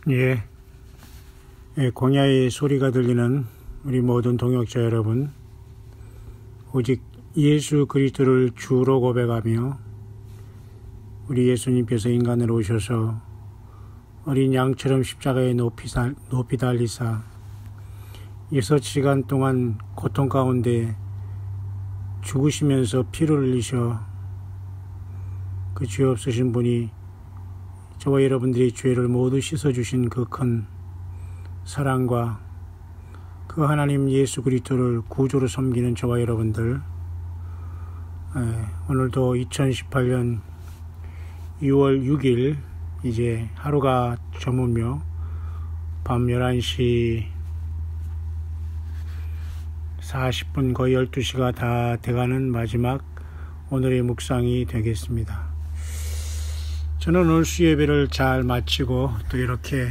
예, 광야의 소리가 들리는 우리 모든 동역자 여러분, 오직 예수 그리스도를 주로 고백하며 우리 예수님께서 인간으로 오셔서 어린 양처럼 십자가에 높이 달리사 6시간 동안 고통 가운데 죽으시면서 피를 흘리셔 그 죄 없으신 분이 저와 여러분들의 죄를 모두 씻어주신 그 큰 사랑과 그 하나님 예수 그리스도를 구주로 섬기는 저와 여러분들, 오늘도 2018년 6월 6일 이제 하루가 저물며 밤 11시 40분 거의 12시가 다 돼가는 마지막 오늘의 묵상이 되겠습니다. 저는 오늘 수예배를 잘 마치고 또 이렇게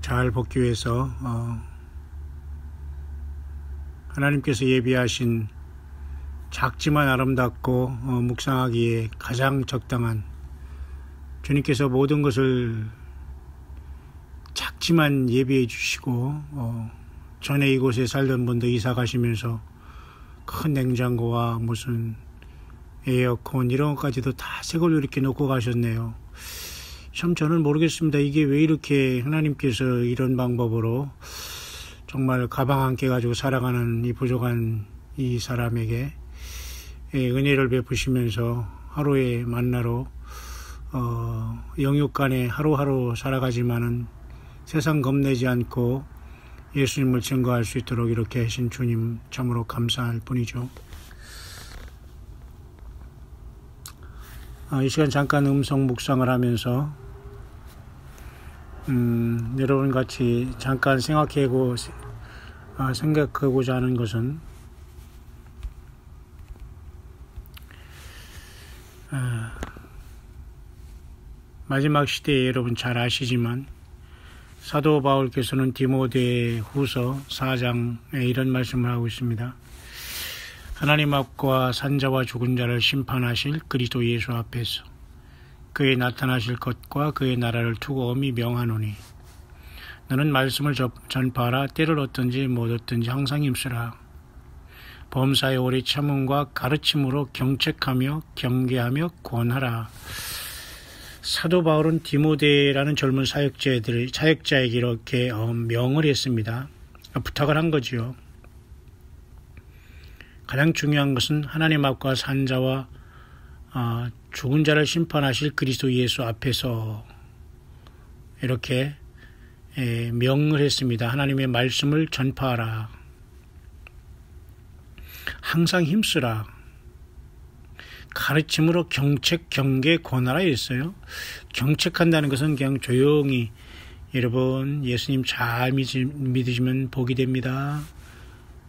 잘 복귀해서 하나님께서 예비하신 작지만 아름답고 묵상하기에 가장 적당한, 주님께서 모든 것을 작지만 예비해 주시고 전에 이곳에 살던 분도 이사 가시면서 큰 냉장고와 무슨 에어컨 이런 것까지도 다 새 걸로 이렇게 놓고 가셨네요. 참 저는 모르겠습니다. 이게 왜 이렇게 하나님께서 이런 방법으로 정말 가방 한 개 가지고 살아가는 이 부족한 이 사람에게 은혜를 베푸시면서 하루의 만나로 영육간에 하루하루 살아가지만은 세상 겁내지 않고 예수님을 증거할 수 있도록 이렇게 하신 주님 참으로 감사할 뿐이죠. 이 시간 잠깐 음성 묵상을 하면서 여러분 같이 잠깐 생각하고자 하는 것은 마지막 시대에 여러분 잘 아시지만 사도 바울께서는 디모데 후서 4장에 이런 말씀을 하고 있습니다. 하나님 앞과 산자와 죽은 자를 심판하실 그리스도 예수 앞에서 그의 나타나실 것과 그의 나라를 두고 엄히 명하노니 너는 말씀을 전파하라. 때를 얻든지 못 얻든지 항상 힘쓰라. 범사의 오래 참음과 가르침으로 경책하며 경계하며 권하라. 사도 바울은 디모데라는 젊은 사역자에게 이렇게 명을 했습니다. 부탁을 한 거지요. 가장 중요한 것은 하나님 앞과 산자와 죽은 자를 심판하실 그리스도 예수 앞에서 이렇게 명을 했습니다. 하나님의 말씀을 전파하라. 항상 힘쓰라. 가르침으로 경책, 경계, 권하라 했어요. 경책한다는 것은 그냥 조용히 여러분 예수님 잘 믿으시면 복이 됩니다.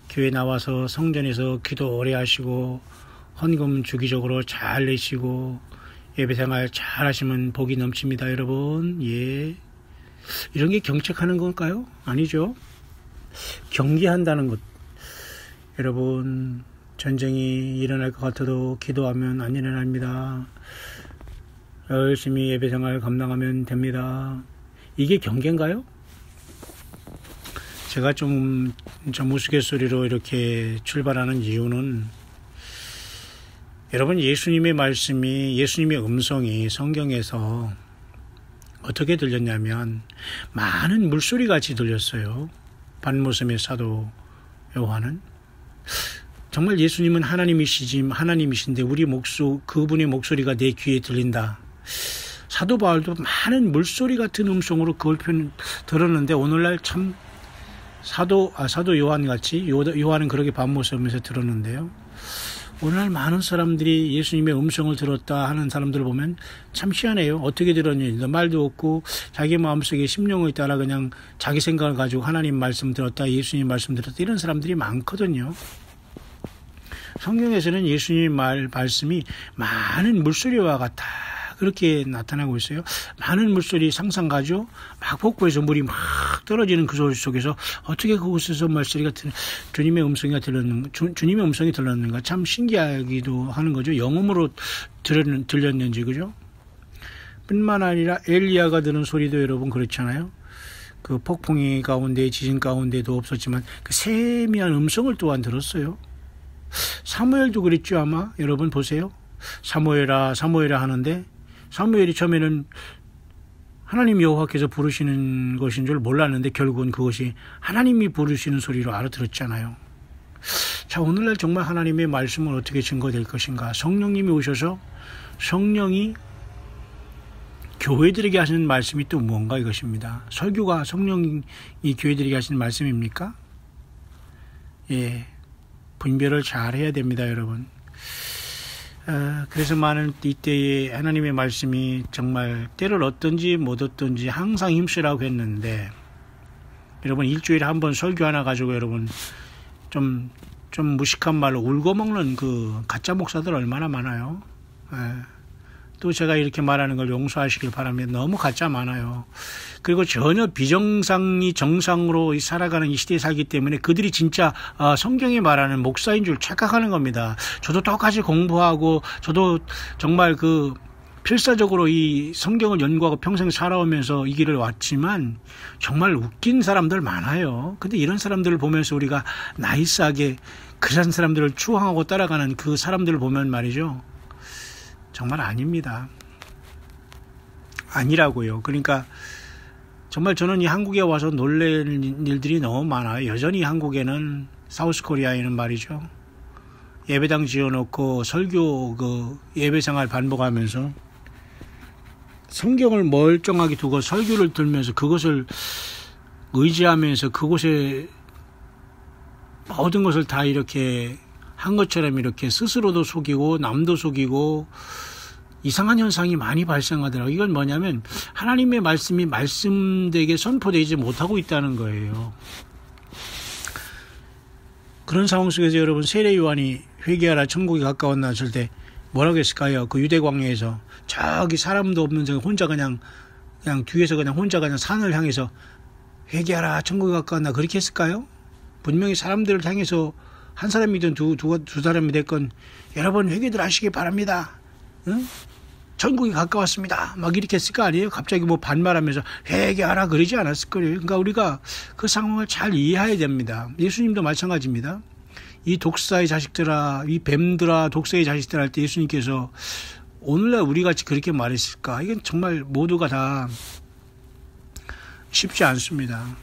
교회 나와서 성전에서 기도 오래 하시고 헌금 주기적으로 잘 내시고 예배생활 잘 하시면 복이 넘칩니다. 여러분, 예, 이런 게 경책하는 걸까요? 아니죠. 경계한다는 것, 여러분 전쟁이 일어날 것 같아도 기도하면 안 일어납니다. 열심히 예배생활 감당하면 됩니다. 이게 경계인가요? 제가 좀 우스갯소리로 이렇게 출발하는 이유는 여러분 예수님의 말씀이, 예수님의 음성이 성경에서 어떻게 들렸냐면 많은 물소리 같이 들렸어요. 반모섬의 사도 요한은 정말 예수님은 하나님이신데 그분의 목소리가 내 귀에 들린다. 사도 바울도 많은 물소리 같은 음성으로 그걸 들었는데 오늘날 참 사도 요한 같이 요한은 그렇게 반모섬에서 들었는데요. 오늘날 많은 사람들이 예수님의 음성을 들었다 하는 사람들을 보면 참 희한해요. 어떻게 들었니? 말도 없고 자기 마음속에 심령에 따라 그냥 자기 생각을 가지고 하나님 말씀 들었다, 예수님 말씀 들었다, 이런 사람들이 많거든요. 성경에서는 예수님 말씀이 많은 물소리와 같아 그렇게 나타나고 있어요. 많은 물소리 상상가죠. 막 폭포에서 물이 막 떨어지는 그 소리 속에서 어떻게 그곳에서 말소리가 주님의 음성이 들렸는가 참 신기하기도 하는 거죠. 영음으로 들렸는지, 그죠? 뿐만 아니라 엘리야가 들은 소리도 여러분 그렇잖아요. 그 폭풍이 가운데 지진 가운데도 없었지만 그 세미한 음성을 또한 들었어요. 사무엘도 그랬죠. 아마 여러분 보세요. 사무엘아 사무엘아 하는데 사무엘이 처음에는 하나님 여호와께서 부르시는 것인 줄 몰랐는데 결국은 그것이 하나님이 부르시는 소리로 알아들었잖아요. 자, 오늘날 정말 하나님의 말씀은 어떻게 증거될 것인가? 성령님이 오셔서 성령이 교회들에게 하시는 말씀이 또 뭔가 이것입니다. 설교가 성령이 교회들에게 하시는 말씀입니까? 예, 분별을 잘 해야 됩니다, 여러분. 그래서 많은 이때에 하나님의 말씀이 정말 때를 얻든지 못 얻든지 항상 힘쓰라고 했는데, 여러분 일주일에 한 번 설교 하나 가지고 여러분 좀 무식한 말로 울고 먹는 그 가짜 목사들 얼마나 많아요. 또 제가 이렇게 말하는 걸 용서하시길 바랍니다. 너무 가짜 많아요. 그리고 전혀 비정상이 정상으로 살아가는 이 시대에 살기 때문에 그들이 진짜 성경이 말하는 목사인 줄 착각하는 겁니다. 저도 똑같이 공부하고 저도 정말 그 필사적으로 이 성경을 연구하고 평생 살아오면서 이 길을 왔지만 정말 웃긴 사람들 많아요. 근데 이런 사람들을 보면서 우리가 나이스하게 그런 사람들을 추앙하고 따라가는 그 사람들을 보면 말이죠. 정말 아닙니다. 아니라고요. 그러니까 정말 저는 이 한국에 와서 놀라는 일들이 너무 많아요. 여전히 한국에는 사우스코리아에는 말이죠. 예배당 지어놓고 설교 그 예배생활 반복하면서 성경을 멀쩡하게 두고 설교를 들면서 그것을 의지하면서 그곳에 모든 것을 다 이렇게 한 것처럼 이렇게 스스로도 속이고 남도 속이고 이상한 현상이 많이 발생하더라고요. 이건 뭐냐면 하나님의 말씀이 말씀되게 선포되지 못하고 있다는 거예요. 그런 상황 속에서 여러분 세례 요한이 회개하라 천국이 가까웠나 하실 때 뭐라고 했을까요? 그 유대 광야에서 저기 사람도 없는 저 혼자 그냥 뒤에서 그냥 혼자 그냥 산을 향해서 회개하라 천국이 가까웠나 그렇게 했을까요? 분명히 사람들을 향해서 한 사람이든 두 사람이 됐건 여러분 회개들 하시기 바랍니다. 응? 천국이 가까웠습니다. 막 이렇게 했을 거 아니에요? 갑자기 뭐 반말하면서 회개하라 그러지 않았을 거예요. 그러니까 우리가 그 상황을 잘 이해해야 됩니다. 예수님도 마찬가지입니다. 이 독사의 자식들아, 이 뱀들아, 독사의 자식들 할 때 예수님께서 오늘날 우리같이 그렇게 말했을까? 이건 정말 모두가 다 쉽지 않습니다.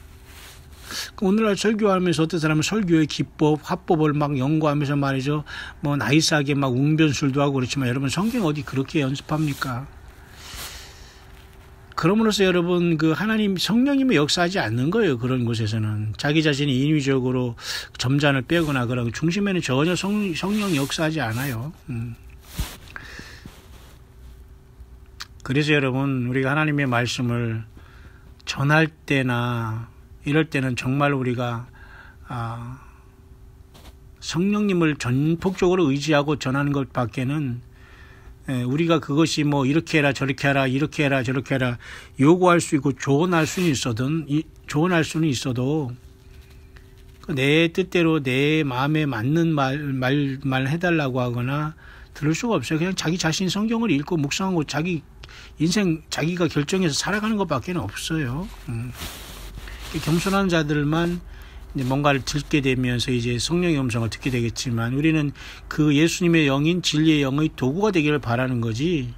오늘날 설교하면서 어떤 사람은 설교의 기법, 화법을 막 연구하면서 말이죠. 뭐 나이스하게 막 웅변술도 하고 그렇지만 여러분 성경 어디 그렇게 연습합니까? 그럼으로써 여러분 그 하나님 성령님이 역사하지 않는 거예요. 그런 곳에서는 자기 자신이 인위적으로 점잔을 빼거나 그러고 중심에는 전혀 성령이 역사하지 않아요. 그래서 여러분 우리가 하나님의 말씀을 전할 때나 이럴 때는 정말 우리가 성령님을 전폭적으로 의지하고 전하는 것밖에는 우리가 그것이 뭐 이렇게 해라 저렇게 해라 이렇게 해라 저렇게 해라 요구할 수 있고 조언할 수는 있어도 내 뜻대로 내 마음에 맞는 말 해달라고 하거나 들을 수가 없어요. 그냥 자기 자신 성경을 읽고 묵상하고 자기 인생 자기가 결정해서 살아가는 것밖에 없어요. 겸손한 자들만 이제 뭔가를 듣게 되면서 이제 성령의 음성을 듣게 되겠지만 우리는 그 예수님의 영인 진리의 영의 도구가 되기를 바라는 거지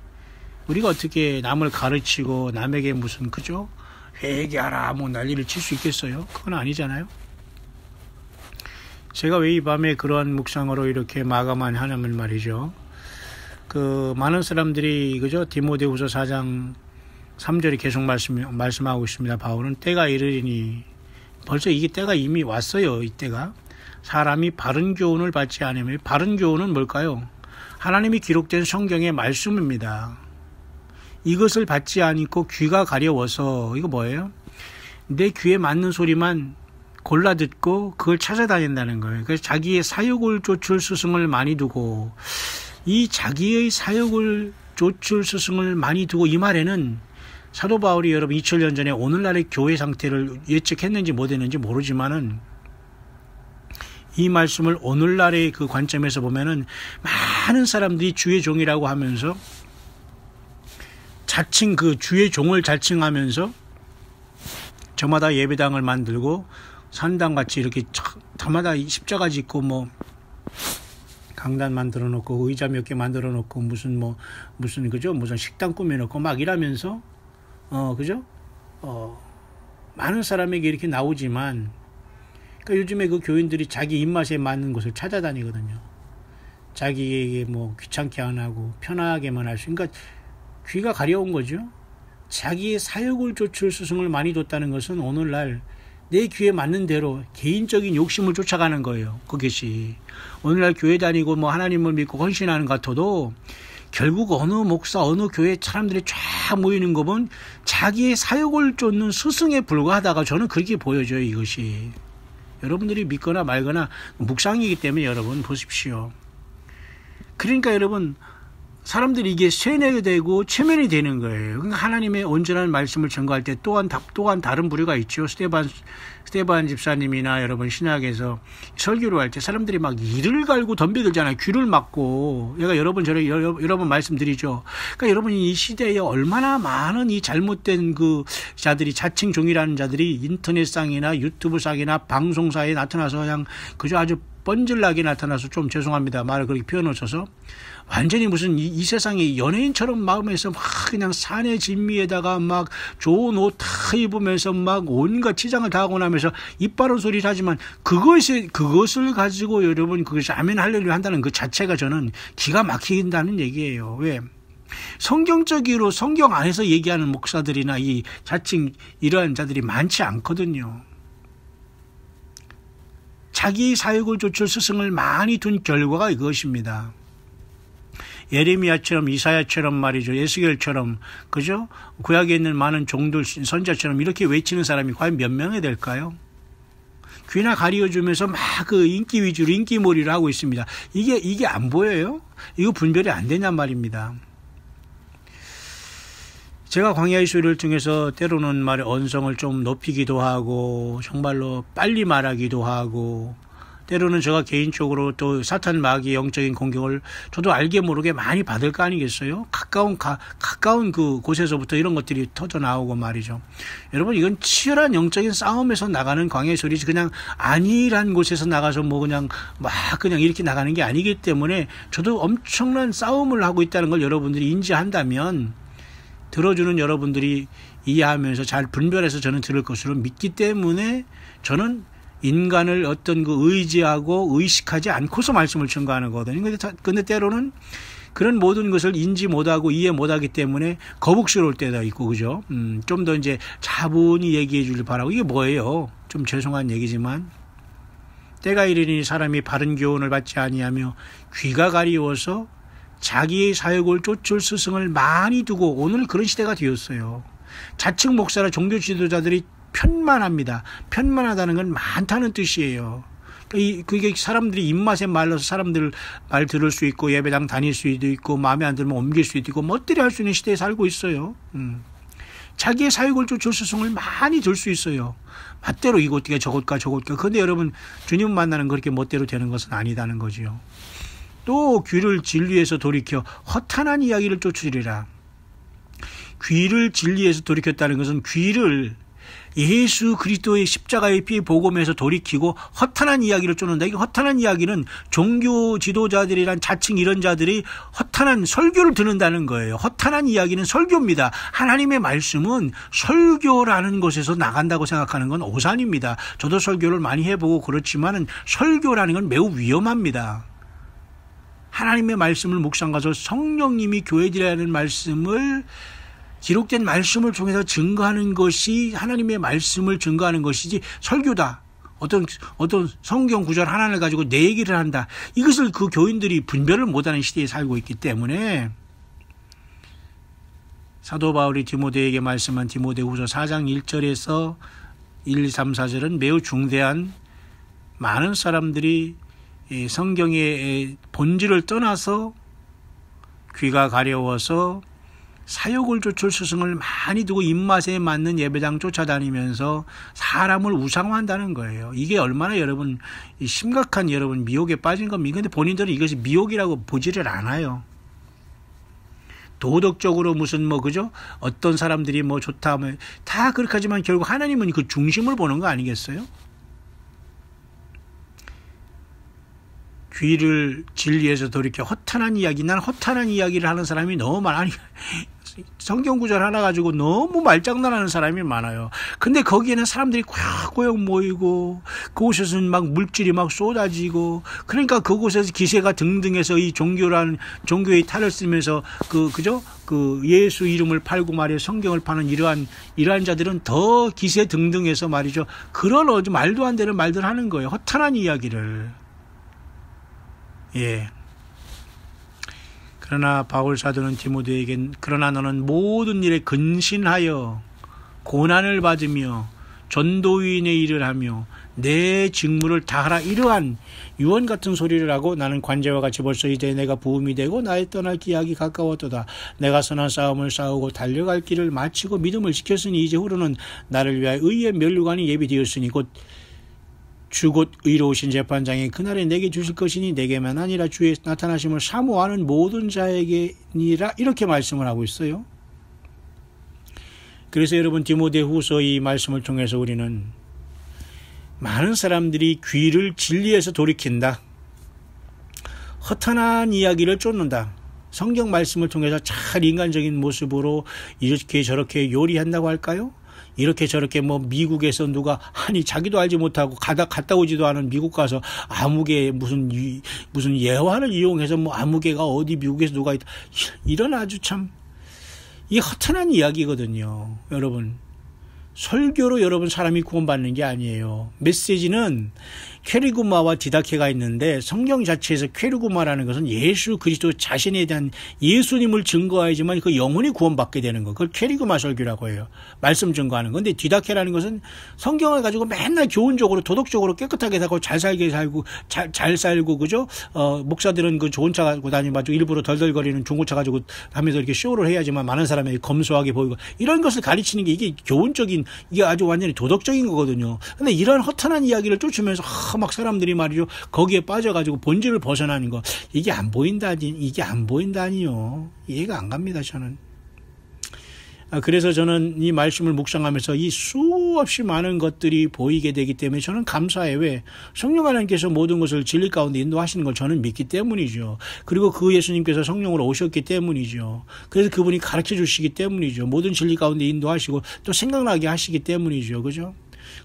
우리가 어떻게 남을 가르치고 남에게 무슨 그죠? 회개하라 뭐 난리를 칠 수 있겠어요? 그건 아니잖아요. 제가 왜 이 밤에 그러한 묵상으로 이렇게 마감한 하나면 말이죠. 그 많은 사람들이 그죠? 디모데후서 4장 3절이 계속 말씀하고 있습니다. 바울은 때가 이르리니 벌써 이게 때가 이미 왔어요. 이때가 사람이 바른 교훈을 받지 않으면 바른 교훈은 뭘까요? 하나님이 기록된 성경의 말씀입니다. 이것을 받지 않고 귀가 가려워서 이거 뭐예요? 내 귀에 맞는 소리만 골라 듣고 그걸 찾아다닌다는 거예요. 그래서 자기의 사욕을 쫓을 스승을 많이 두고 이 자기의 사욕을 쫓을 스승을 많이 두고 이 말에는 사도 바울이 여러분 2000년 전에 오늘날의 교회 상태를 예측했는지 못했는지 모르지만은 이 말씀을 오늘날의 그 관점에서 보면은 많은 사람들이 주의 종이라고 하면서 자칭 그 주의 종을 자칭하면서 저마다 예배당을 만들고 산당같이 이렇게 저마다 십자가 짓고 뭐 강단 만들어 놓고 의자 몇 개 만들어 놓고 무슨 그죠? 무슨 식당 꾸며 놓고 막 이러면서 그죠? 많은 사람에게 이렇게 나오지만 그러니까 요즘에 그 교인들이 자기 입맛에 맞는 곳을 찾아다니거든요. 자기에게 뭐 귀찮게 안 하고 편하게만 할 수. 그러니까 귀가 가려운 거죠. 자기의 사욕을 쫓을 스승을 많이 뒀다는 것은 오늘날 내 귀에 맞는 대로 개인적인 욕심을 쫓아가는 거예요. 그것이 오늘날 교회 다니고 뭐 하나님을 믿고 헌신하는 것 같아도 결국 어느 목사 어느 교회 사람들이 쫙 모이는 거 보면 자기의 사욕을 쫓는 스승에 불과하다가 저는 그렇게 보여져요. 이것이 여러분들이 믿거나 말거나 묵상이기 때문에 여러분 보십시오. 그러니까 여러분 사람들이 이게 세뇌되고 체면이 되는 거예요. 그러니까 하나님의 온전한 말씀을 전가할 때 또한 다른 부류가 있죠. 스테반 집사님이나 여러분 신학에서 설교를 할 때 사람들이 막 이를 갈고 덤벼들잖아요. 귀를 막고. 제가 여러 번 말씀드리죠. 그러니까 여러분이 이 시대에 얼마나 많은 이 잘못된 그 자들이 자칭 종이라는 자들이 인터넷상이나 유튜브상이나 방송사에 나타나서 그냥 그저 아주 뻔질나게 나타나서 좀 죄송합니다. 말을 그렇게 표현하셔서 완전히 무슨 이 세상에 연예인처럼 마음에서 막 그냥 산의 진미에다가 막 좋은 옷 다 입으면서 막 온갖 치장을 다 하고 나면서 입 바른 소리를 하지만 그것을 가지고 여러분 그것이 아멘 할렐루야 한다는 그 자체가 저는 기가 막힌다는 얘기예요. 왜? 성경적으로 성경 안에서 얘기하는 목사들이나 이 자칭 이러한 자들이 많지 않거든요. 자기 사역을 쫓을 스승을 많이 둔 결과가 이것입니다. 예레미야처럼 이사야처럼 말이죠. 에스겔처럼 그죠? 구약에 있는 많은 종들 선자처럼 이렇게 외치는 사람이 과연 몇 명이 될까요? 귀나 가리워주면서 막 그 인기 위주로 인기몰이를 하고 있습니다. 이게 안 보여요? 이거 분별이 안 되냔 말입니다. 제가 광야의 소리를 통해서 때로는 말의 언성을 좀 높이기도 하고 정말로 빨리 말하기도 하고 때로는 제가 개인적으로 또 사탄 마귀의 영적인 공격을 저도 알게 모르게 많이 받을 거 아니겠어요? 가까운 그 곳에서부터 이런 것들이 터져 나오고 말이죠. 여러분 이건 치열한 영적인 싸움에서 나가는 광야의 소리지 그냥 안일한 곳에서 나가서 뭐 그냥 이렇게 나가는 게 아니기 때문에 저도 엄청난 싸움을 하고 있다는 걸 여러분들이 인지한다면 들어주는 여러분들이 이해하면서 잘 분별해서 저는 들을 것으로 믿기 때문에 저는 인간을 어떤 그 의지하고 의식하지 않고서 말씀을 전가하는 거거든요. 근데 때로는 그런 모든 것을 인지 못하고 이해 못하기 때문에 거북스러울 때도 있고, 그죠? 좀 더 이제 차분히 얘기해 주길 바라고. 이게 뭐예요? 좀 죄송한 얘기지만. 때가 이르니 사람이 바른 교훈을 받지 아니하며 귀가 가리워서 자기의 사역을 쫓을 스승을 많이 두고 오늘 그런 시대가 되었어요. 자칭 목사나 종교 지도자들이 편만합니다. 편만하다는 건 많다는 뜻이에요. 그게 사람들이 입맛에 말라서 사람들 말 들을 수 있고 예배당 다닐 수도 있고 마음에 안 들면 옮길 수도 있고 멋들이 할 수 있는 시대에 살고 있어요. 자기의 사역을 쫓을 스승을 많이 들 수 있어요. 멋대로 이것가 저것가. 그런데 여러분 주님 만나는 그렇게 멋대로 되는 것은 아니다는 거지요. 또 귀를 진리에서 돌이켜 허탄한 이야기를 쫓으리라. 귀를 진리에서 돌이켰다는 것은 귀를 예수 그리스도의 십자가의 피 복음에서 돌이키고 허탄한 이야기를 쫓는다. 이게 허탄한 이야기는 종교 지도자들이란 자칭 이런 자들이 허탄한 설교를 듣는다는 거예요. 허탄한 이야기는 설교입니다. 하나님의 말씀은 설교라는 곳에서 나간다고 생각하는 건 오산입니다. 저도 설교를 많이 해보고 그렇지만은 설교라는 건 매우 위험합니다. 하나님의 말씀을 묵상가서 성령님이 교회들이라는 말씀을 기록된 말씀을 통해서 증거하는 것이 하나님의 말씀을 증거하는 것이지 설교다. 어떤 성경 구절 하나를 가지고 내 얘기를 한다. 이것을 그 교인들이 분별을 못하는 시대에 살고 있기 때문에 사도 바울이 디모데에게 말씀한 디모데후서 4장 1절에서 1, 2, 3, 4절은 매우 중대한 많은 사람들이 성경의 본질을 떠나서 귀가 가려워서 사욕을 쫓을 스승을 많이 두고 입맛에 맞는 예배당 쫓아다니면서 사람을 우상화한다는 거예요. 이게 얼마나 여러분 심각한 여러분 미혹에 빠진 겁니다. 그런데 본인들은 이것이 미혹이라고 보지를 않아요. 도덕적으로 무슨 뭐 그죠? 어떤 사람들이 뭐 좋다 뭐 다 그렇게 하지만 결국 하나님은 그 중심을 보는 거 아니겠어요? 귀를 진리에서 돌이켜 허탄한 이야기, 난 허탄한 이야기를 하는 사람이 너무 많아. 아니, 성경 구절 하나 가지고 너무 말장난하는 사람이 많아요. 근데 거기에는 사람들이 꽉 모이고 그곳에서는 막 물질이 막 쏟아지고 그러니까 그곳에서 기세가 등등해서 이 종교의 탈을 쓰면서 그죠? 예수 이름을 팔고 말이에요. 성경을 파는 이러한 자들은 더 기세 등등해서 말이죠. 그런 말도 안 되는 말들 하는 거예요. 허탄한 이야기를. 예. 그러나 바울 사도는 디모데에겐 그러나 너는 모든 일에 근신하여 고난을 받으며 전도인의 일을 하며 내 직무를 다하라. 이러한 유언 같은 소리를 하고 나는 관제와 같이 벌써 이제 내가 부음이 되고 나의 떠날 기약이 가까웠도다. 내가 선한 싸움을 싸우고 달려갈 길을 마치고 믿음을 지켰으니 이제 후로는 나를 위하여 의의 면류관이 예비되었으니 곧 의로우신 재판장이 그날에 내게 주실 것이니 내게만 아니라 주의 나타나심을 사모하는 모든 자에게니라. 이렇게 말씀을 하고 있어요. 그래서 여러분 디모데후서 이 말씀을 통해서 우리는 많은 사람들이 귀를 진리에서 돌이킨다. 허탄한 이야기를 쫓는다. 성경 말씀을 통해서 잘 인간적인 모습으로 이렇게 저렇게 요리한다고 할까요? 이렇게 저렇게 뭐 미국에서 누가 아니 자기도 알지 못하고 갔다 오지도 않은 미국 가서 아무개 무슨 예화를 이용해서 뭐 아무개가 어디 미국에서 누가 있다. 이런 아주 참 이 허탄한 이야기거든요. 여러분 설교로 여러분 사람이 구원받는 게 아니에요. 메시지는 퀘리구마와 디다케가 있는데 성경 자체에서 퀘리구마라는 것은 예수 그리스도 자신에 대한 예수님을 증거하지만 그 영혼이 구원받게 되는 거. 그걸 퀘리구마 설교라고 해요. 말씀 증거하는 건데 디다케라는 것은 성경을 가지고 맨날 교훈적으로 도덕적으로 깨끗하게 살고 잘 살게 살고 잘 살고 그죠? 목사들은 그 좋은 차 가지고 다니고 일부러 덜덜거리는 중고차 가지고 하면서 이렇게 쇼를 해야지만 많은 사람이 검소하게 보이고 이런 것을 가르치는 게 이게 교훈적인 이게 아주 완전히 도덕적인 거거든요. 근데 이런 허탄한 이야기를 쫓으면서 막 사람들이 말이죠. 거기에 빠져가지고 본질을 벗어나는 거. 이게 안 보인다니요. 이해가 안 갑니다, 저는. 그래서 저는 이 말씀을 묵상하면서 이 수없이 많은 것들이 보이게 되기 때문에 저는 감사해요. 왜? 성령 하나님께서 모든 것을 진리 가운데 인도하시는 걸 저는 믿기 때문이죠. 그리고 그 예수님께서 성령으로 오셨기 때문이죠. 그래서 그분이 가르쳐 주시기 때문이죠. 모든 진리 가운데 인도하시고 또 생각나게 하시기 때문이죠. 그죠?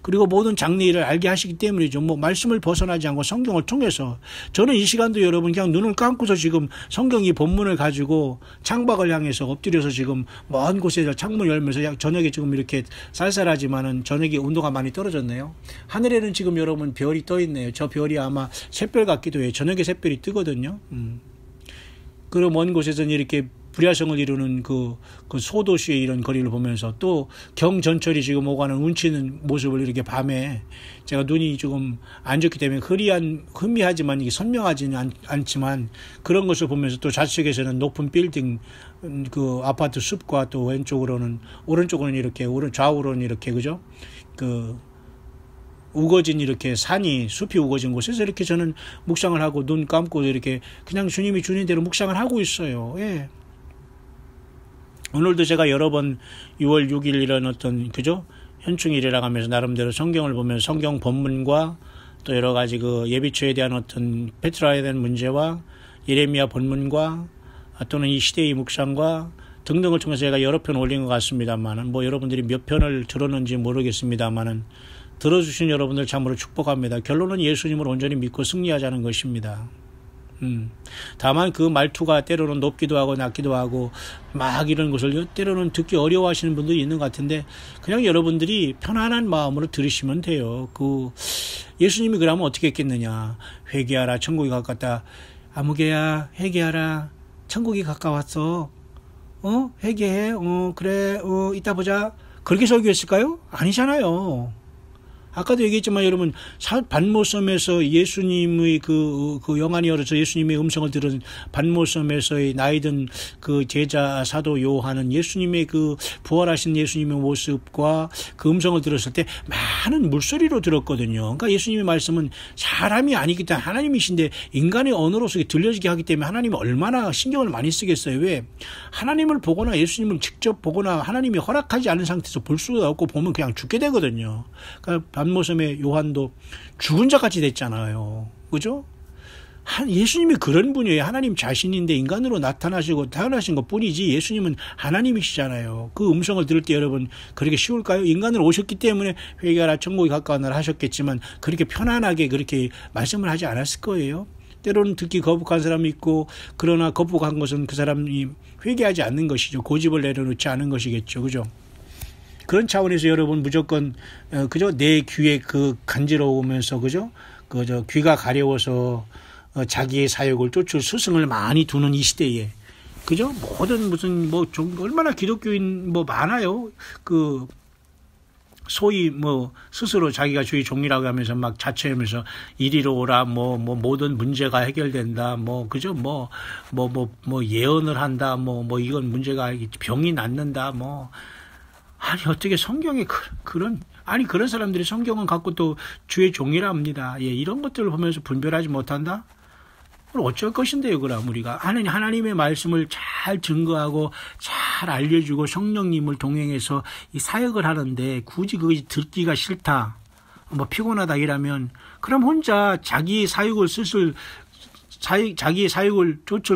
그리고 모든 장래일을 알게 하시기 때문이죠. 뭐 말씀을 벗어나지 않고 성경을 통해서 저는 이 시간도 여러분 그냥 눈을 감고서 지금 성경이 본문을 가지고 창밖을 향해서 엎드려서 지금 먼 곳에서 창문을 열면서 저녁에 지금 이렇게 쌀쌀하지만은 저녁에 온도가 많이 떨어졌네요. 하늘에는 지금 여러분 별이 떠 있네요. 저 별이 아마 샛별 같기도 해요. 저녁에 샛별이 뜨거든요. 그리고 먼 곳에서는 이렇게 불야성을 이루는 그 소도시의 이런 거리를 보면서 또 경전철이 지금 오가는 운치는 모습을 이렇게 밤에 제가 눈이 조금 안 좋기 때문에 흐미하지만 이게 선명하지는 않지만 그런 것을 보면서 또 좌측에서는 높은 빌딩 그 아파트 숲과 또 오른쪽으로는 이렇게 좌우로는 이렇게 그죠? 우거진 이렇게 숲이 우거진 곳에서 이렇게 저는 묵상을 하고 눈 감고 이렇게 그냥 주님이 주는 대로 묵상을 하고 있어요. 예. 오늘도 제가 여러 번 6월 6일 이런 어떤 그죠? 현충일이라고 하면서 나름대로 성경을 보면 성경 본문과 또 여러 가지 그 예비처에 대한 어떤 페트라에 대한 문제와 예레미야 본문과 또는 이 시대의 묵상과 등등을 통해서 제가 여러 편 올린 것 같습니다만은 뭐 여러분들이 몇 편을 들었는지 모르겠습니다만은 들어주신 여러분들 참으로 축복합니다. 결론은 예수님을 온전히 믿고 승리하자는 것입니다. 다만 그 말투가 때로는 높기도 하고 낮기도 하고 막 이런 것을 때로는 듣기 어려워하시는 분들이 있는 것 같은데 그냥 여러분들이 편안한 마음으로 들으시면 돼요. 예수님이 그러면 어떻게 했겠느냐. 회개하라 천국이 가깝다. 아무개야 회개하라 천국이 가까웠어. 회개해. 그래 이따 보자. 그렇게 설교했을까요? 아니잖아요. 아까도 얘기했지만 여러분, 반모섬에서 예수님의 그 영안이 열어서 예수님의 음성을 들은 반모섬에서의 나이든 그 제자 사도 요한은 예수님의 그 부활하신 예수님의 모습과 그 음성을 들었을 때 많은 물소리로 들었거든요. 그러니까 예수님의 말씀은 사람이 아니기 때문에 하나님이신데 인간의 언어로서 들려지게 하기 때문에 하나님이 얼마나 신경을 많이 쓰겠어요. 왜? 하나님을 보거나 예수님을 직접 보거나 하나님이 허락하지 않은 상태에서 볼 수가 없고 보면 그냥 죽게 되거든요. 그러니까 반모섬의 요한도 죽은 자같이 됐잖아요. 그죠? 예수님이 그런 분이에요. 하나님 자신인데 인간으로 나타나시고 태어나신 것 뿐이지 예수님은 하나님이시잖아요. 그 음성을 들을 때 여러분 그렇게 쉬울까요? 인간으로 오셨기 때문에 회개하라 천국이 가까우나라 하셨겠지만 그렇게 편안하게 그렇게 말씀을 하지 않았을 거예요. 때로는 듣기 거북한 사람이 있고 그러나 거북한 것은 그 사람이 회개하지 않는 것이죠. 고집을 내려놓지 않은 것이겠죠. 그죠? 그런 차원에서 여러분 무조건 그죠? 내 귀에 그 간지러우면서 그죠? 그저 귀가 가려워서 자기의 사욕을 쫓을 스승을 많이 두는 이 시대에 그죠? 모든 무슨 뭐 얼마나 기독교인 뭐 많아요. 그 소위 뭐 스스로 자기가 주의 종이라고 하면서 막 자처하면서 이리로 오라 뭐 모든 문제가 해결된다 뭐 그죠? 뭐 예언을 한다 뭐 이건 문제가 병이 낫는다 뭐 아니 어떻게 성경에 그런 사람들이 성경은 갖고 또 주의 종이라 합니다. 예, 이런 것들을 보면서 분별하지 못한다? 그럼 어쩔 것인데요, 그럼 우리가 하나님의 말씀을 잘 증거하고 잘 알려주고 성령님을 동행해서 이 사역을 하는데 굳이 그것이 듣기가 싫다, 뭐 피곤하다 이라면 그럼 혼자 자기의 사역을 쫓을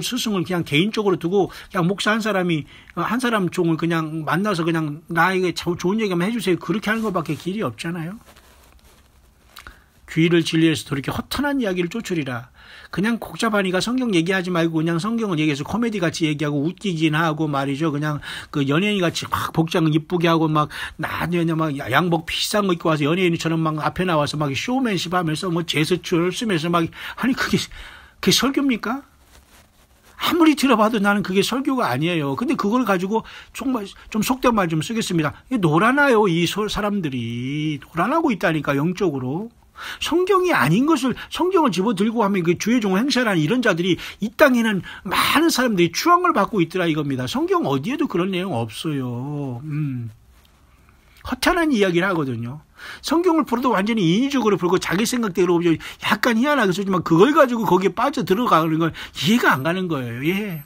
스승을 그냥 개인적으로 두고 그냥 목사 한 사람 종을 그냥 만나서 그냥 나에게 좋은 얘기만 해주세요. 그렇게 하는 것밖에 길이 없잖아요. 귀를 진리에서 돌이켜 허탄한 이야기를 쫓으리라. 그냥 복잡하니까 성경 얘기하지 말고 그냥 성경을 얘기해서 코미디 같이 얘기하고 웃기긴 하고 말이죠. 그냥 그 연예인 같이 막 복장 이쁘게 하고 막 나중에 막 양복 비싼 거 입고 와서 연예인처럼 막 앞에 나와서 막 쇼맨십 하면서 뭐 제스처를 쓰면서 막 아니 그게 설교입니까? 아무리 들어봐도 나는 그게 설교가 아니에요. 근데 그걸 가지고 정말 좀 속된 말 좀 쓰겠습니다. 놀아나요, 이 사람들이. 놀아나고 있다니까, 영적으로. 성경이 아닌 것을 성경을 집어들고 하면 그 주의 종을 행세하는 이런 자들이 이 땅에는 많은 사람들이 추앙을 받고 있더라 이겁니다. 성경 어디에도 그런 내용 없어요. 허탄한 이야기를 하거든요. 성경을 풀어도 완전히 인위적으로 풀고 자기 생각대로 약간 희한하게 쓰지만 그걸 가지고 거기에 빠져 들어가는 건 이해가 안 가는 거예요. 예.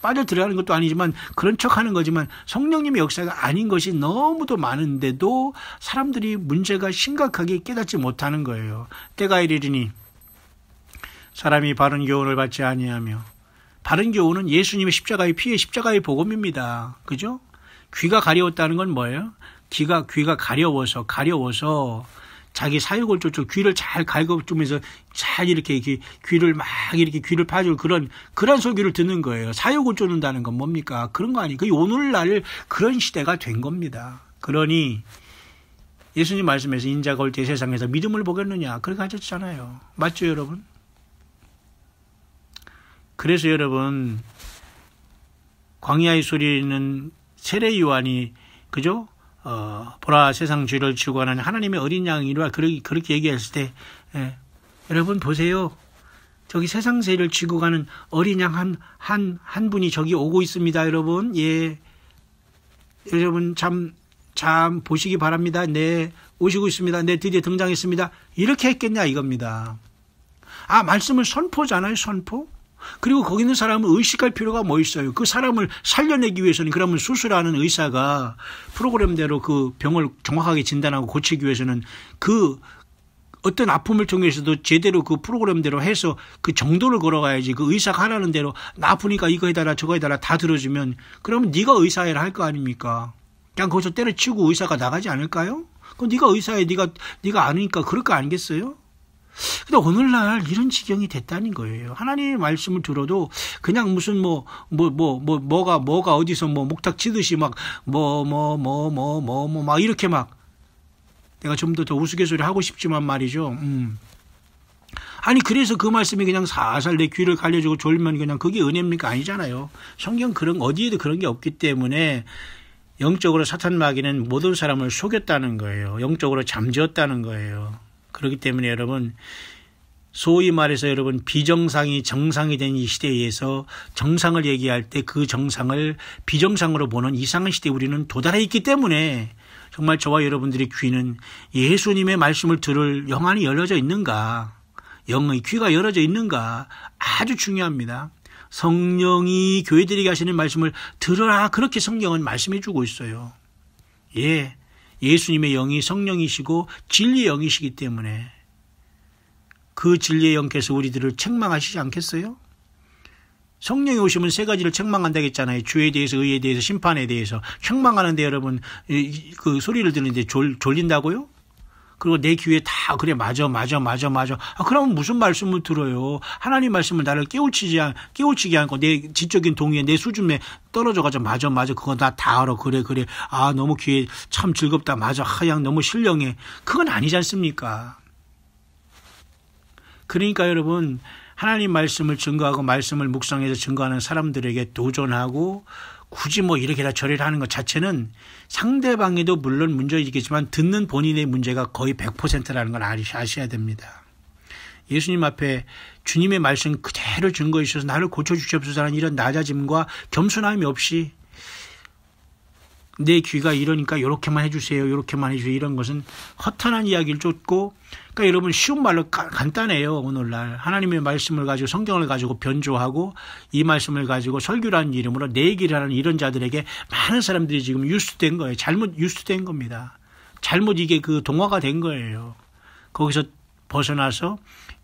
빠져 들어가는 것도 아니지만 그런 척하는 거지만 성령님의 역사가 아닌 것이 너무도 많은데도 사람들이 문제가 심각하게 깨닫지 못하는 거예요. 때가 이르리니 사람이 바른 교훈을 받지 아니하며, 바른 교훈은 예수님의 십자가의 피의 십자가의 복음입니다. 그죠? 귀가 가려웠다는 건 뭐예요? 귀가 가려워서 자기 사욕을 쫓고 귀를 잘 갈궈주면서 잘 이렇게 귀를 파줄 그런 설교를 듣는 거예요. 사욕을 쫓는다는 건 뭡니까? 그런 거 아니에요. 그게 오늘날 그런 시대가 된 겁니다. 그러니 예수님 말씀에서 인자가 올 때 세상에서 믿음을 보겠느냐 그렇게 하셨잖아요. 맞죠, 여러분? 그래서 여러분 광야의 소리는 세례 요한이 그죠? 보라 세상 죄를 지고 가는 하나님의 어린 양이라 그렇게 얘기했을 때 여러분 보세요. 저기 세상 죄를 지고 가는 어린 양 한 분이 저기 오고 있습니다. 여러분. 예. 여러분 참 보시기 바랍니다. 네. 오시고 있습니다. 네. 드디어 등장했습니다. 이렇게 했겠냐 이겁니다. 말씀을 선포잖아요. 선포. 그리고 거기 있는 사람은 의식할 필요가 뭐 있어요? 그 사람을 살려내기 위해서는 그러면 수술하는 의사가 프로그램대로 그 병을 정확하게 진단하고 고치기 위해서는 그 어떤 아픔을 통해서도 제대로 그 프로그램대로 해서 그 정도를 걸어가야지. 그 의사가 하라는 대로 나 아프니까 이거 해달라 저거 해달라 다 들어주면 그러면 네가 의사회를 할 거 아닙니까? 그냥 거기서 때려치고 의사가 나가지 않을까요? 그럼 네가 의사회 네가 아니까 그럴 거 아니겠어요? 근데 오늘날 이런 지경이 됐다는 거예요. 하나님의 말씀을 들어도 그냥 무슨 뭐가 어디서 목탁 치듯이 막 이렇게 막 내가 좀 더 우스갯소리 하고 싶지만 말이죠. 아니 그래서 그 말씀이 그냥 살살 내 귀를 갈려주고 졸면 그냥 그게 은혜입니까? 아니잖아요. 성경 어디에도 그런 게 없기 때문에 영적으로 사탄 마귀는 모든 사람을 속였다는 거예요. 영적으로 잠재웠다는 거예요. 그렇기 때문에 여러분, 소위 말해서 여러분 비정상이 정상이 된 이 시대에서 정상을 얘기할 때 그 정상을 비정상으로 보는 이상한 시대에 우리는 도달해 있기 때문에 정말 저와 여러분들의 귀는 예수님의 말씀을 들을 영안이 열려져 있는가, 영의 귀가 열어져 있는가 아주 중요합니다. 성령이 교회들에게 하시는 말씀을 들으라, 그렇게 성경은 말씀해 주고 있어요. 예, 예수님의 영이 성령이시고 진리의 영이시기 때문에 그 진리의 영께서 우리들을 책망하시지 않겠어요? 성령이 오시면 세 가지를 책망한다고 했잖아요. 죄에 대해서, 의에 대해서, 심판에 대해서. 책망하는데 여러분 그 소리를 듣는데 졸린다고요? 그리고 내 귀에 다 그래 맞아. 그러면 무슨 말씀을 들어요? 하나님 말씀을 나를 깨우치게 않고 내 지적인 동의에 내 수준에 떨어져가지고 맞아 그거 나 다 알아. 그래 아 너무 귀에 참 즐겁다. 맞아 하양 너무 신령해. 그건 아니지 않습니까? 그러니까 여러분, 하나님 말씀을 증거하고 말씀을 묵상해서 증거하는 사람들에게 도전하고 굳이 뭐 이렇게라 저래라 하는 것 자체는 상대방에도 물론 문제이겠지만 듣는 본인의 문제가 거의 100%라는 걸 아셔야 됩니다. 예수님 앞에 주님의 말씀 그대로 증거해 주셔서 나를 고쳐주시옵소서라는 이런 낮아짐과 겸손함이 없이 내 귀가 이러니까 이렇게만 해주세요. 이런 것은 허탄한 이야기를 쫓고, 그러니까 여러분 쉬운 말로 간단해요. 오늘날 하나님의 말씀을 가지고 성경을 가지고 변조하고 이 말씀을 가지고 설교라는 이름으로 내 얘기를 하는 이런 자들에게 많은 사람들이 지금 유스된 거예요. 잘못 유스된 겁니다. 잘못 이게 그 동화가 된 거예요. 거기서 벗어나서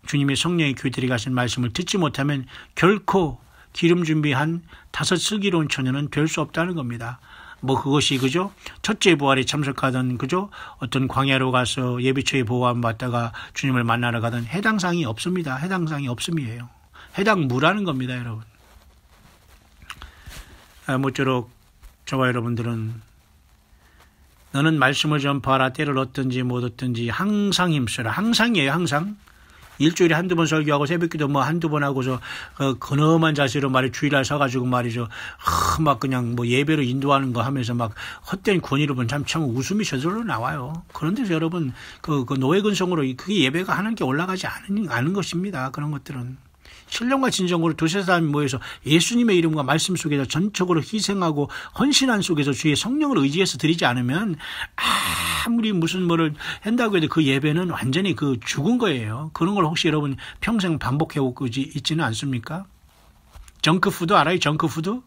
주님의 성령의 교회들이 하신 말씀을 듣지 못하면 결코 기름 준비한 5 슬기로운 처녀는 될 수 없다는 겁니다. 뭐 그것이 그죠? 첫째 부활에 참석하던 그죠? 어떤 광야로 가서 예비처에 보호함 받다가 주님을 만나러 가던 해당상이 없습니다. 해당상이 없음이에요. 해당 무라는 겁니다, 여러분. 모쪼록 저와 여러분들은 너는 말씀을 전파하라. 때를 얻든지 못 얻든지 항상 힘쓰라. 항상이에요, 항상. 일주일에 한두 번 설교하고 새벽기도 뭐 한두 번 하고서 근엄한 자세로 말이 주일날 서가지고 말이죠. 막 그냥 뭐 예배로 인도하는 거 하면서 막 헛된 권위로 보면 참 웃음이 저절로 나와요. 그런데 여러분 그 노예근성으로 그게 예배가 하나님께 올라가지 않은 것입니다. 그런 것들은. 신령과 진정으로 두세 사람이 모여서 예수님의 이름과 말씀 속에서 전적으로 희생하고 헌신한 속에서 주의 성령을 의지해서 드리지 않으면 아무리 무슨 뭐를 한다고 해도 그 예배는 완전히 그 죽은 거예요. 그런 걸 혹시 여러분 평생 반복해오고 있지는 않습니까? 정크푸드 알아요? 정크푸드?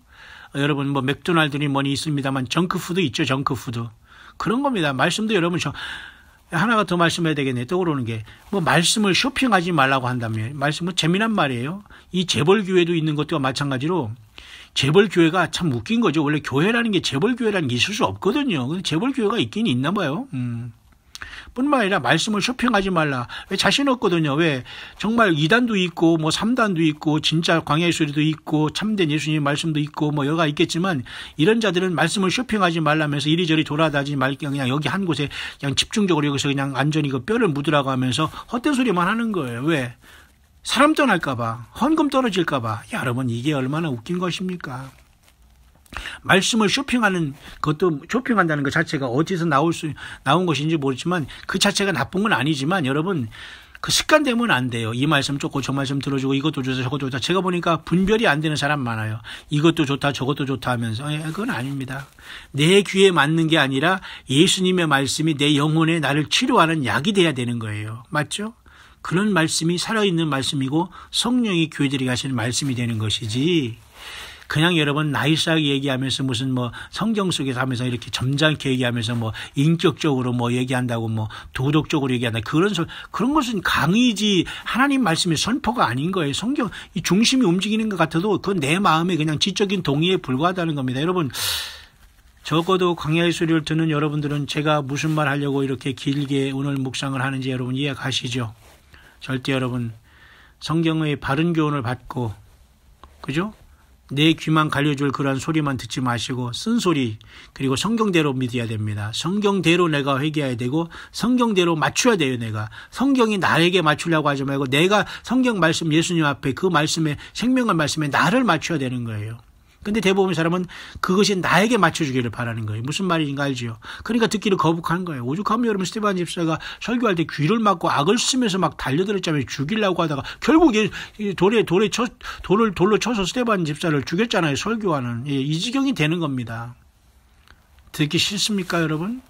여러분 뭐 맥도날드니 뭐니 있습니다만 정크푸드 있죠. 정크푸드. 그런 겁니다. 말씀도 여러분 하나가 더 말씀해야 되겠네. 떠오르는 게 뭐 말씀을 쇼핑하지 말라고 한다면 말씀은 재미난 말이에요. 이 재벌교회도 있는 것과 마찬가지로 재벌교회가 참 웃긴 거죠. 원래 교회라는 게 재벌교회라는 게 있을 수 없거든요. 근데 재벌교회가 있긴 있나 봐요. 뿐만 아니라 말씀을 쇼핑하지 말라. 왜 자신 없거든요. 왜 정말 2단도 있고 뭐 3단도 있고 진짜 광야의 소리도 있고 참된 예수님의 말씀도 있고 뭐 여가 있겠지만 이런 자들은 말씀을 쇼핑하지 말라면서 이리저리 돌아다니지 말고 그냥 여기 한 곳에 그냥 집중적으로 여기서 그냥 안전히 그 뼈를 묻으라고 하면서 헛된 소리만 하는 거예요. 왜? 사람 떠날까봐, 헌금 떨어질까봐. 여러분 이게 얼마나 웃긴 것입니까? 말씀을 쇼핑하는 것도 쇼핑한다는 것 자체가 어디서 나온 것인지 모르지만 그 자체가 나쁜 건 아니지만 여러분 그 습관되면 안 돼요. 이 말씀 좋고 저 말씀 들어주고 이것도 좋다 저것도 좋다. 제가 보니까 분별이 안 되는 사람 많아요. 이것도 좋다 저것도 좋다 하면서 그건 아닙니다. 내 귀에 맞는 게 아니라 예수님의 말씀이 내 영혼에 나를 치료하는 약이 돼야 되는 거예요. 맞죠? 그런 말씀이 살아있는 말씀이고 성령이 교회들이 하시는 말씀이 되는 것이지 그냥 여러분 나이스하게 얘기하면서 무슨 뭐 성경 속에서 하면서 이렇게 점잖게 얘기하면서 뭐 인격적으로 뭐 얘기한다고 뭐 도덕적으로 얘기한다. 그런 것은 강의지 하나님 말씀의 선포가 아닌 거예요. 성경 이 중심이 움직이는 것 같아도 그건 내 마음에 그냥 지적인 동의에 불과하다는 겁니다. 여러분 적어도 광야의 소리를 듣는 여러분들은 제가 무슨 말 하려고 이렇게 길게 오늘 묵상을 하는지 여러분 이해가시죠? 절대 여러분 성경의 바른 교훈을 받고 그죠? 내 귀만 갈려줄 그런 소리만 듣지 마시고 쓴소리 그리고 성경대로 믿어야 됩니다. 성경대로 내가 회개해야 되고 성경대로 맞춰야 돼요. 내가 성경이 나에게 맞추려고 하지 말고 내가 성경 말씀 예수님 앞에 그 말씀에 생명의 말씀에 나를 맞춰야 되는 거예요. 근데 대부분의 사람은 그것이 나에게 맞춰주기를 바라는 거예요. 무슨 말인가 알지요? 그러니까 듣기를 거북한 거예요. 오죽하면 여러분 스테반 집사가 설교할 때 귀를 막고 악을 쓰면서 막 달려들었잖아요. 죽이려고 하다가 결국에 돌로 쳐서 스테반 집사를 죽였잖아요. 설교하는. 예, 이 지경이 되는 겁니다. 듣기 싫습니까, 여러분?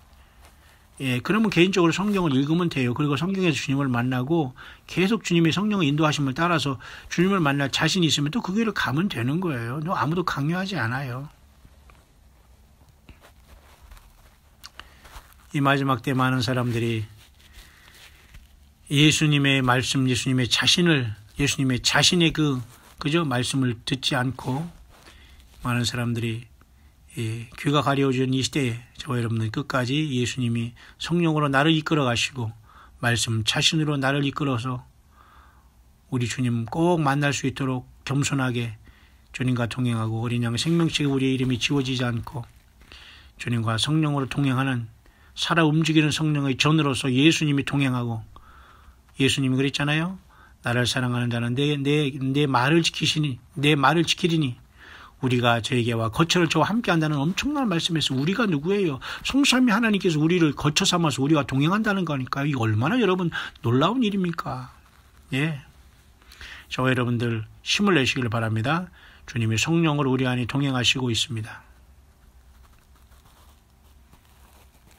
예, 그러면 개인적으로 성경을 읽으면 돼요. 그리고 성경에서 주님을 만나고 계속 주님의 성령의 인도하심을 따라서 주님을 만날 자신이 있으면 또 그 길을 가면 되는 거예요. 아무도 강요하지 않아요. 이 마지막 때 많은 사람들이 예수님의 말씀, 예수님의 자신의 그저 말씀을 듣지 않고 많은 사람들이 귀가 가려워진 이 시대에 저와 여러분들 끝까지 예수님이 성령으로 나를 이끌어 가시고 말씀 자신으로 나를 이끌어서 우리 주님 꼭 만날 수 있도록 겸손하게 주님과 동행하고 어린 양 생명책에 우리의 이름이 지워지지 않고 주님과 성령으로 동행하는 살아 움직이는 성령의 전으로서 예수님이 동행하고 예수님이 그랬잖아요. 나를 사랑하는 자는 내 말을 지키리니 우리가 저에게와 거처를 저와 함께 한다는 엄청난 말씀에서 우리가 누구예요? 성삼위 하나님께서 우리를 거처 삼아서 우리와 동행한다는 거니까요. 이게 얼마나 여러분 놀라운 일입니까? 예. 저와 여러분들 힘을 내시길 바랍니다. 주님의 성령으로 우리 안에 동행하시고 있습니다.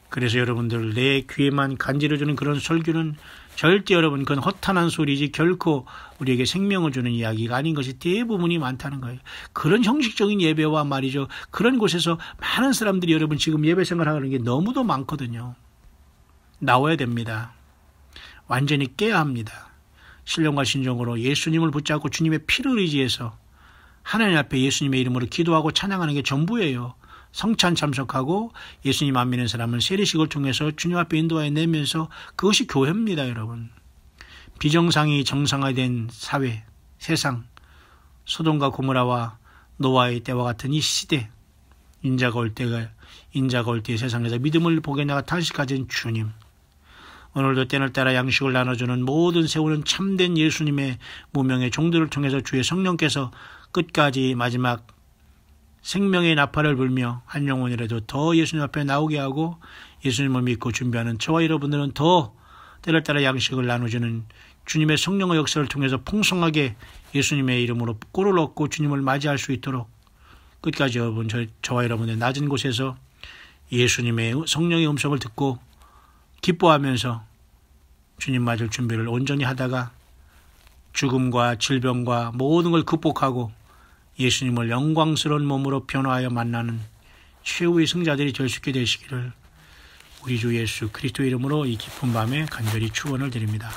그래서 여러분들 내 귀에만 간지러주는 그런 설교는 절대 여러분 그건 허탄한 소리지 결코 우리에게 생명을 주는 이야기가 아닌 것이 대부분이 많다는 거예요. 그런 형식적인 예배와 말이죠. 그런 곳에서 많은 사람들이 여러분 지금 예배 생활하는 게 너무도 많거든요. 나와야 됩니다. 완전히 깨야 합니다. 신령과 신정으로 예수님을 붙잡고 주님의 피를 의지해서 하나님 앞에 예수님의 이름으로 기도하고 찬양하는 게 전부예요. 성찬 참석하고 예수님 안 믿는 사람은 세례식을 통해서 주님 앞에 인도하여 내면서 그것이 교회입니다, 여러분. 비정상이 정상화된 사회, 세상, 소돔과 고모라와 노아의 때와 같은 이 시대, 인자가 올 때 세상에서 믿음을 보게 나가 다시 가진 주님. 오늘도 때를 따라 양식을 나눠주는 모든 세우는 참된 예수님의 무명의 종들을 통해서 주의 성령께서 끝까지 마지막 생명의 나팔을 불며 한 영혼이라도 더 예수님 앞에 나오게 하고 예수님을 믿고 준비하는 저와 여러분들은 더 때를 따라 양식을 나눠주는 주님의 성령의 역사를 통해서 풍성하게 예수님의 이름으로 꼴을 얻고 주님을 맞이할 수 있도록 끝까지 여러분 저와 여러분의 낮은 곳에서 예수님의 성령의 음성을 듣고 기뻐하면서 주님 맞을 준비를 온전히 하다가 죽음과 질병과 모든 걸 극복하고 예수님을 영광스러운 몸으로 변화하여 만나는 최후의 승자들이 될 수 있게 되시기를 우리 주 예수 그리스도 이름으로 이 깊은 밤에 간절히 축원을 드립니다.